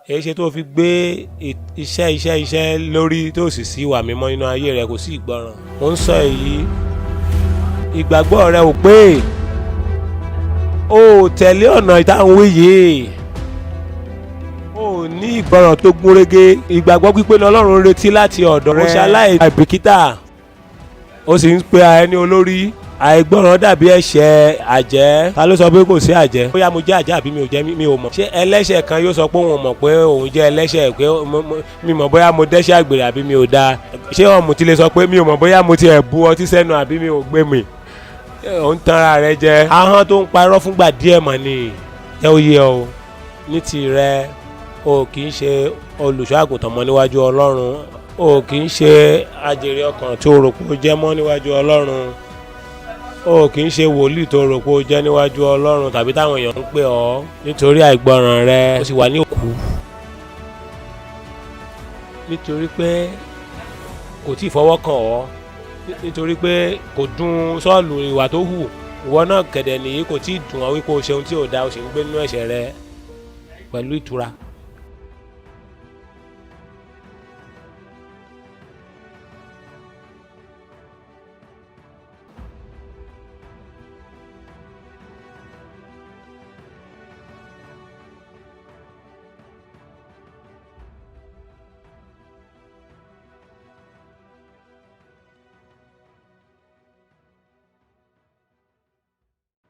èyí ṣe tó fi gbé iṣẹ́ lórí tó sì sí ìwà mímọ́ nínú ayé rẹ kò sí ìgbọràn. Mo ń sọ èyí, ìgbàgbọ́ rẹ ò pé o tẹ̀lé ọ̀nà ìtàwé yìí, o ní ìgbọràn tó gúnrégé. Ìgbàgbọ́ pípé ní Ọlọ́run retí láti ọ̀dọ̀ rẹ. O ṣaláì àìbìkítà, o sì ń pe ẹni olórí. Àìgbọràn dàbí ẹ̀ṣẹ̀ àjẹ́. Ta ló sọ pé kò sí àjẹ́? Bóyá mo jẹ́ àjẹ́ àbí mi ò jẹ́, mi ò mọ̀. Ṣé ẹlẹ́ṣẹ̀ kan yóò sọ pé òun mọ̀ pé òun jẹ́ ẹlẹ́ṣẹ̀, pé mi mọ̀ bóyá mo dẹ́ṣẹ̀ àgbèrè àbí mi ò dáa? Ṣé ọ̀mùtí lè sọ pé mi ò mọ̀ bóyá mo ti ẹ̀ bu ọtí sẹ́nu àbí mi ò gbé mi? Ò ń tanra rẹ jẹ. Ahọ́n tó ń parọ́ fúngbà díẹ̀ mọ̀ ni. Jẹ́ ó yé ọ. Ní tirẹ̀, o kì í ṣe olùṣọ́ àgùntàn mọ́ níwájú Ọlọ́run. O kì í ṣe àjèrè ọkàn tó rò pé ó jẹ́ mọ́ níwájú Ọlọ́run. O kì í ṣe wòlíì tó rò pé ó jẹ́ níwájú Ọlọ́run tàbí táwọn èèyàn ń pè ọ́ nítorí àìgbọràn rẹ. O sì wà ní òkú nítorí pé kò tí ì fọwọ́ kàn ọ́, nítorí pé kò dùn Sọ́ọ̀lù ìwà tó hù. Ìwọ náà kẹ̀dẹ̀ nìyí kò tí ì dùn ọ́ wípé o ṣe ohun tí ò dáa, o sì ń gbé nínú ẹ̀ṣẹ̀ rẹ pẹ̀lú ìtura.